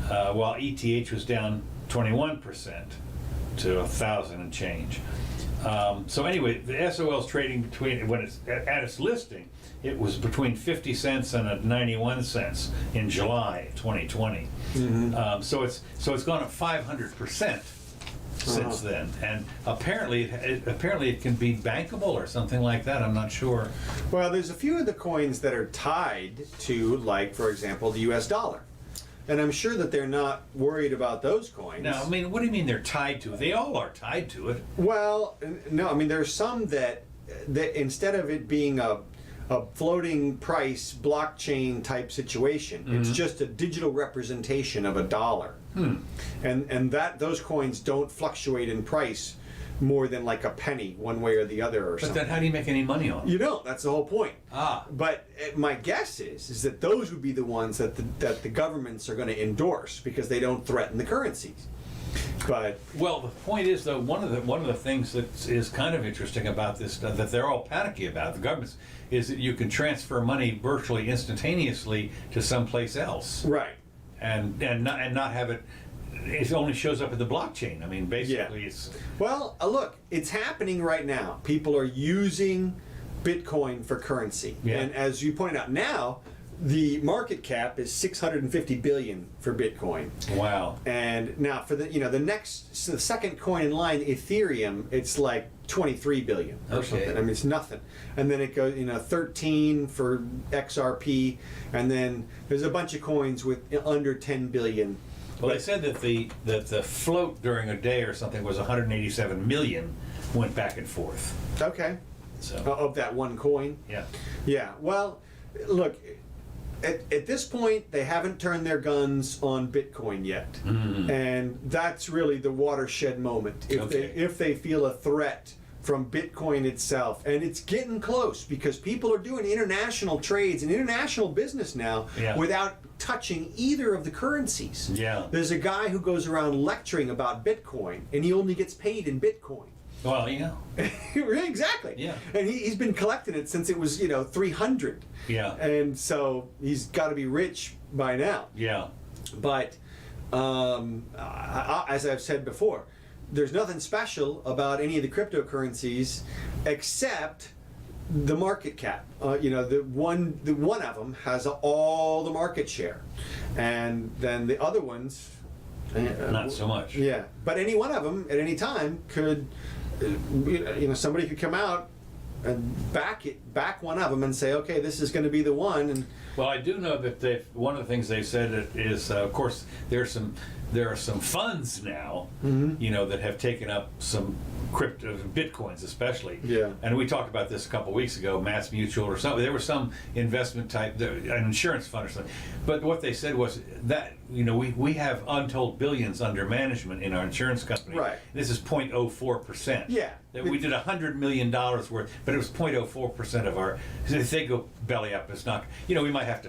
while ETH was down 21% to 1,000 and change. So anyway, the SOL is trading between, when it's at its listing, it was between 50 cents and 91 cents in July 2020. So it's gone up 500% since then, and apparently it can be bankable or something like that. I'm not sure. Well, there's a few of the coins that are tied to, like, for example, the U.S. dollar. And I'm sure that they're not worried about those coins. Now, I mean, what do you mean they're tied to it? They all are tied to it. Well, no, I mean, there's some that instead of it being a floating price blockchain type situation, it's just a digital representation of a dollar. And those coins don't fluctuate in price more than like a penny one way or the other or something. But then how do you make any money on it? You don't. That's the whole point. Ah. But my guess is that those would be the ones that the governments are going to endorse because they don't threaten the currencies. But well, the point is, though, one of the things that is kind of interesting about this that they're all panicky about, the governments, is that you can transfer money virtually instantaneously to someplace else, right, and not have it. It only shows up in the blockchain. I mean, basically, it's... Well, look, it's happening right now. People are using Bitcoin for currency. Yeah. And as you point out, now the market cap is 650 billion for Bitcoin. Wow. And now for the second coin in line, Ethereum, it's like 23 billion or Okay. something. I mean, it's nothing. And then it goes, 13 for XRP, and then there's a bunch of coins with under 10 billion. Well, they said that the float during a day or something was 187 million went back and forth. Okay. So Of that one coin. yeah. Yeah. Well, look, at this point, they haven't turned their guns on Bitcoin yet, and that's really the watershed moment. If they feel a threat from Bitcoin itself, and it's getting close because people are doing international trades and international business now without touching either of the currencies. Yeah. There's a guy who goes around lecturing about Bitcoin, and he only gets paid in Bitcoin. Well, yeah. Exactly. Yeah. And he's been collecting it since it was 300. Yeah. And so he's got to be rich by now. Yeah. But as I've said before, there's nothing special about any of the cryptocurrencies except the market cap. The one of them has all the market share, and then the other ones. Not so much. Yeah, but any one of them at any time could, somebody could come out and back one of them and say, okay, this is going to be the one. And Well, I do know that one of the things they said is, of course, there are some funds now, that have taken up some crypto, Bitcoins especially. Yeah. And we talked about this a couple of weeks ago, Mass Mutual or something. There was some investment type, an insurance fund or something. But what they said was that, we have untold billions under management in our insurance company. Right. This is 0.04%. Yeah. That we did $100 million worth, but it was 0.04% of our. So if they go belly up, it's not. We might have to,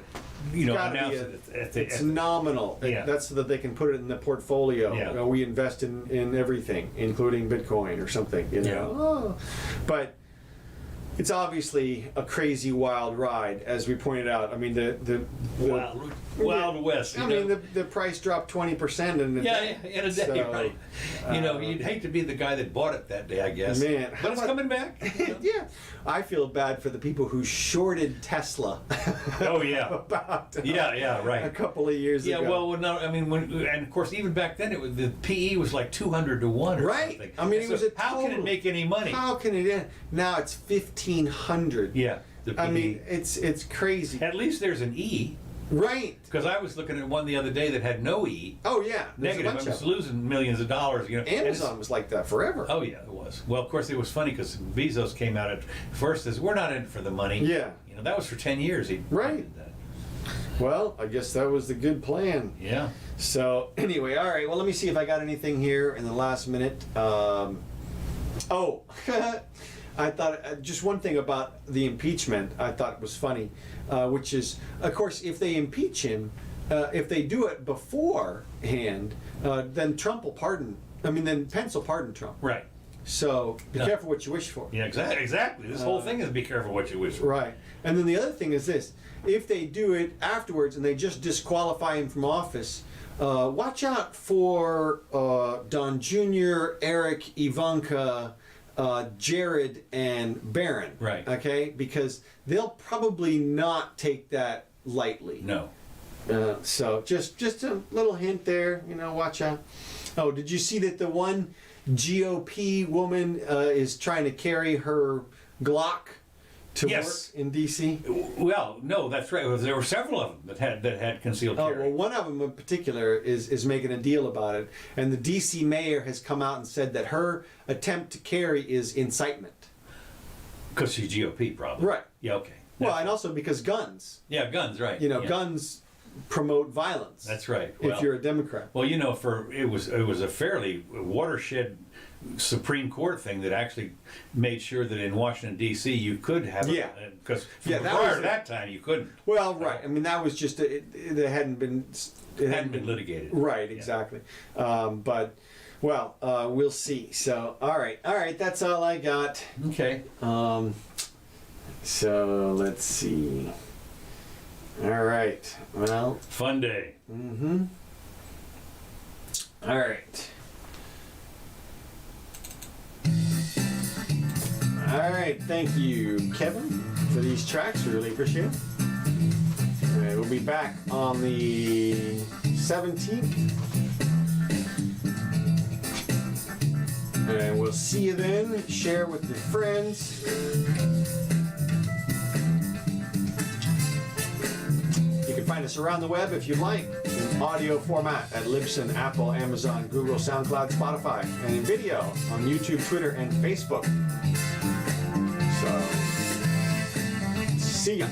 gotta announce be it. it's nominal. Yeah. That's so that they can put it in the portfolio. Yeah. We invest in everything, including Bitcoin or something. Yeah. But it's obviously a crazy wild ride, as we pointed out. I mean, the Wild West. I mean, the price dropped 20% in a day. In a day, So, right? You'd hate to be the guy that bought it that day, I guess. Man, but it's coming back. Yeah, I feel bad for the people who shorted Tesla. Oh yeah. About right. a couple of years ago. Yeah, well, no, I mean, and of course, even back then, the PE was like 200 to 1 or right. something. I mean, it was a how can it make any money? How can it end? Now it's 1,500. Yeah, the PE. I mean, it's crazy. At least there's an E. Right. Because I was looking at one the other day that had no E. Oh yeah. There's Negative. a bunch I was of losing millions of dollars. Amazon was like that forever. Oh yeah, it was. Well, of course, it was funny because Bezos came out at first as, "We're not in it for the money." Yeah. That was for 10 years. He Right. did that. Well, I guess that was the good plan. Yeah. So anyway, all right. Well, let me see if I got anything here in the last minute. I thought just one thing about the impeachment I thought was funny, which is, of course, if they impeach him, if they do it beforehand, then Trump will pardon. I mean, then Pence will pardon Trump. Right. So be Yeah. careful what you wish for. Yeah. Exactly. This whole thing is be careful what you wish for. Right. And then the other thing is this: if they do it afterwards and they just disqualify him from office, watch out for Don Jr., Eric, Ivanka, Jared, and Barron. Right. Okay? Because they'll probably not take that lightly. No. So just a little hint there, watch out. Oh, did you see that the one GOP woman is trying to carry her Glock to Yes. work in D.C.? Well, no, that's right. There were several of them that had concealed Oh, carry. well, one of them in particular is making a deal about it, and the D.C. mayor has come out and said that her attempt to carry is incitement. Because she's GOP, probably. Right. Yeah. Okay. Well, and also because guns. Yeah, guns. Right. Yeah. Yeah. Guns promote violence. That's right. If you're a Democrat. Well, it was a fairly watershed Supreme Court thing that actually made sure that in Washington D.C. you could have because prior to that time you couldn't. Well, right. I mean, that was just it hadn't been litigated. Right. Exactly. But well, we'll see. So all right. That's all I got. Okay. So let's see. All right. Well. Fun day. Mm-hmm. All right. All right. Thank you, Kevin, for these tracks. We really appreciate it. All right, we'll be back on the 17th. And we'll see you then. Share with your friends. You can find us around the web if you'd like, in audio format at Libsyn, Apple, Amazon, Google, SoundCloud, Spotify, and in video on YouTube, Twitter, and Facebook. So, see ya.